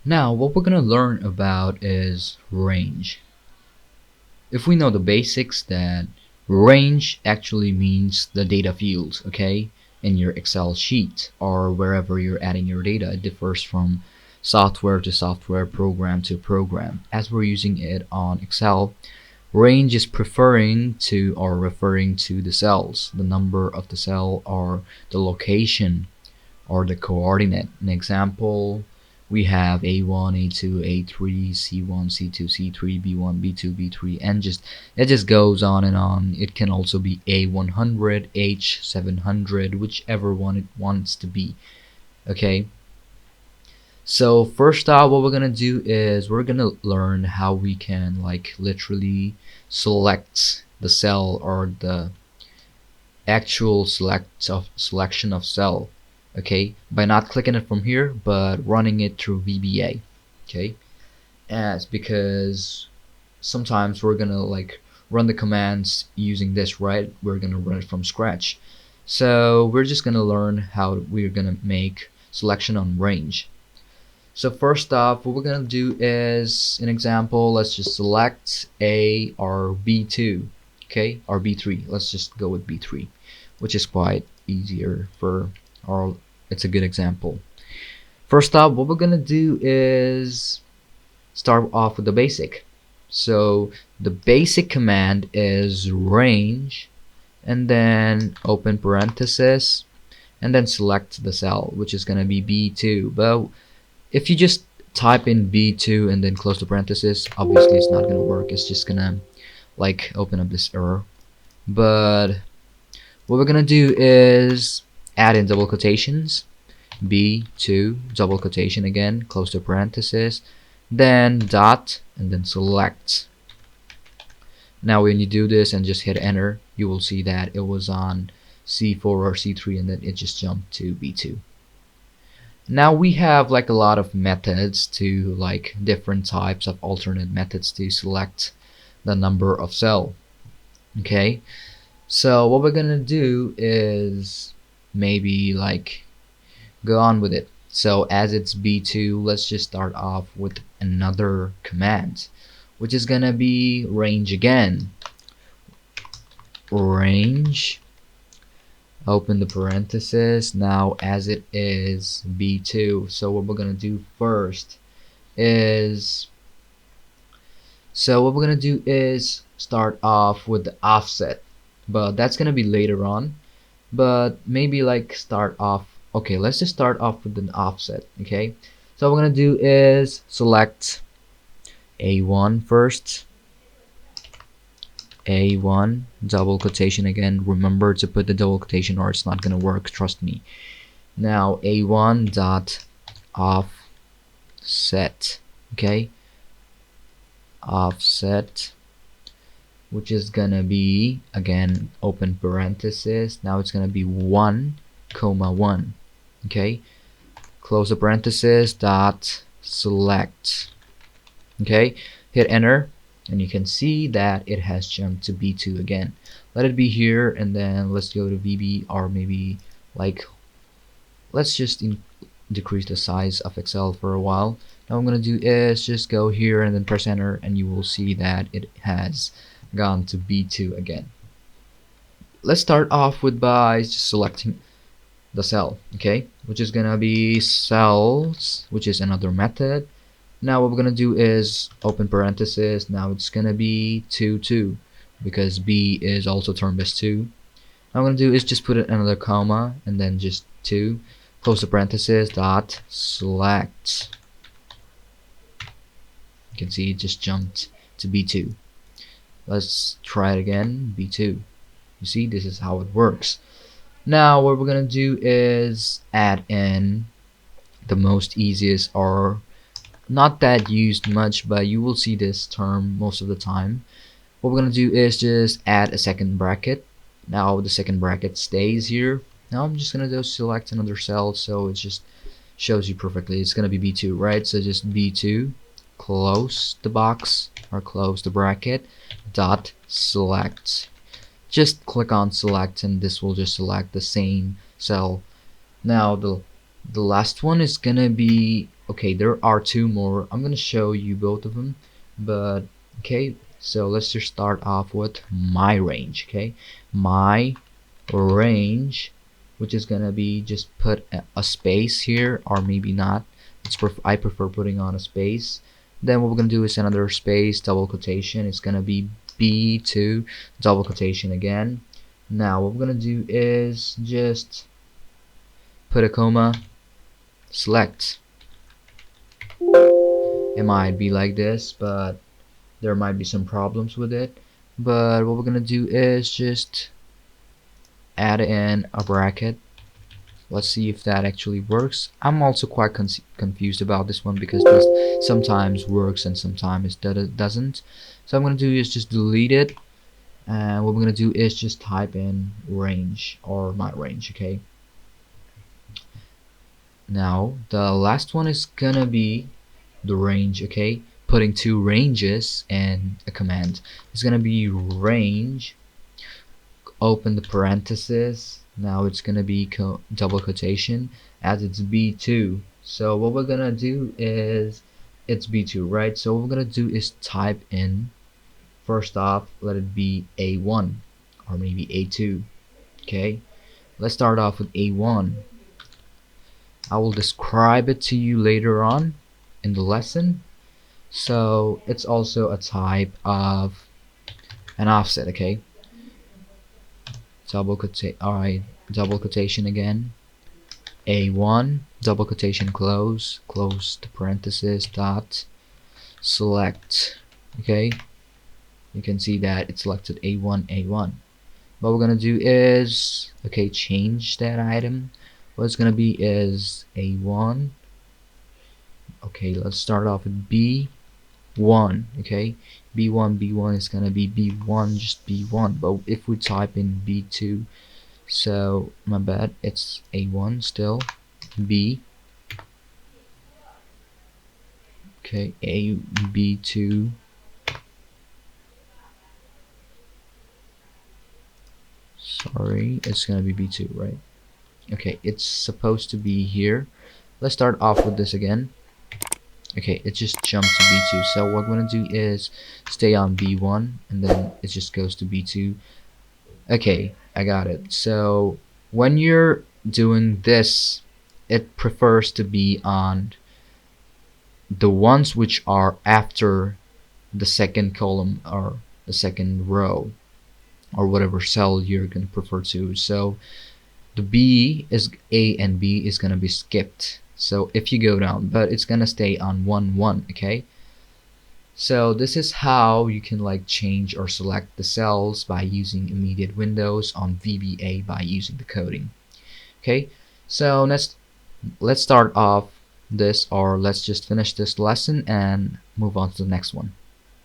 Now what we're gonna learn about is range. If we know the basics, that range actually means the data fields, okay, in your Excel sheet or wherever you're adding your data. It differs from software to software, program to program. As we're using it on Excel, range is preferring to or referring to the cells, the number of the cell or the location or the coordinate. An example, we have A1, A2, A3, C1, C2, C3, B1, B2, B3, and it just goes on and on. It can also be A100, H700, whichever one it wants to be. Okay. So first off, what we're gonna do is we're gonna learn how we can like literally select the cell or the actual selection of cell, okay, by not clicking it from here but running it through VBA. Okay, as because sometimes we're gonna like run the commands using this, right? We're gonna run it from scratch, so we're just gonna learn how we're gonna make selection on range. So first off, what we're gonna do is an example. Let's just select A or B2, okay, or B3. Let's just go with B3, which is quite easier for our. It's a good example. First off, what we're gonna do is start off with the basic. So the basic command is range, and then open parenthesis, and then select the cell, which is gonna be B2. But if you just type in B2 and then close the parenthesis, obviously it's not gonna work. It's just gonna like open up this error. But what we're gonna do is add in double quotations, B2 double quotation again, close the parenthesis, then dot, and then select. Now when you do this and just hit enter, you will see that it was on C4 or C3 and then it just jumped to B2. Now we have like a lot of methods to like different types of alternate methods to select the number of cell. Okay, so what we're gonna do is maybe like go on with it. So as it's B2, let's just start off with another command, which is gonna be range again. Range, open the parenthesis. Now as it is B2, so what we're gonna do first is start off with the offset, but that's gonna be later on. But maybe like start off, okay, let's just start off with an offset. Okay, so what we're gonna do is select A1 first, A1 double quotation again. Remember to put the double quotation or it's not gonna work, trust me. Now A1 dot offset, okay, offset, which is gonna be again open parenthesis. Now it's gonna be 1, 1, okay, close the parenthesis, dot select, okay, hit enter, and you can see that it has jumped to B2 again. Let it be here, and then let's go to VB, or maybe like let's just decrease the size of Excel for a while. Now what I'm gonna do is just go here and then press enter, and you will see that it has gone to B2 again. Let's start off with by just selecting the cell, okay, which is gonna be cells, which is another method. Now what we're gonna do is open parenthesis. Now it's gonna be 2 2 because B is also termed as 2. Now what I'm gonna do is just put another comma and then just 2, close the parenthesis, dot select. You can see it just jumped to B2. Let's try it again, B2. You see, this is how it works. Now what we're gonna do is add in the most easiest, or not that used much, but you will see this term most of the time. What we're gonna do is just add a second bracket. Now the second bracket stays here. Now I'm just gonna go select another cell so it just shows you perfectly. It's gonna be B2, right? So just B2, close the box or close the bracket, dot select. Just click on select and this will just select the same cell. Now the last one is gonna be Okay, there are two more. I'm gonna show you both of them, but okay, so let's just start off with my range. Okay, my range, which is gonna be just put a space here, or maybe not. I prefer putting on a space. Then what we're gonna do is another space, double quotation. It's gonna be B2, double quotation again. Now what we're gonna do is just put a comma, select. It might be like this, but there might be some problems with it. But what we're gonna do is just add in a bracket. Let's see if that actually works. I'm also quite confused about this one because this sometimes works and sometimes it doesn't. So I'm gonna do is just delete it, and what we're gonna do is just type in range, or my range. Okay, now the last one is gonna be the range. Okay, putting two ranges and a command. It's gonna be range, open the parenthesis. Now it's gonna be double quotation as it's B2. So what we're gonna do is, it's B2, right? So what we're gonna do is type in, first off, let it be A1 or maybe A2. Okay, let's start off with A1. I will describe it to you later on in the lesson. So it's also a type of an offset. Okay, alright, double quotation again, A1, double quotation, close the parenthesis, dot, select. Okay, you can see that it selected A1. What we're gonna do is, okay, change that item. What it's gonna be is A1. Okay, let's start off with B1. Okay, B1 is gonna be B1, just B1. But if we type in B2, so my bad, it's A1 still, B, okay, A, B2, sorry, it's gonna be B2, right? Okay, it's supposed to be here. Let's start off with this again. Okay, it just jumped to B2. So what we're gonna do is stay on B1, and then it just goes to B2. Okay, I got it. So when you're doing this, it prefers to be on the ones which are after the second column or the second row, or whatever cell you're gonna prefer to. So the B is A and B is gonna be skipped. So if you go down, but it's gonna stay on 1 1. Okay, so this is how you can like change or select the cells by using immediate windows on VBA by using the coding. Okay, so let's start off this, or let's just finish this lesson and move on to the next one.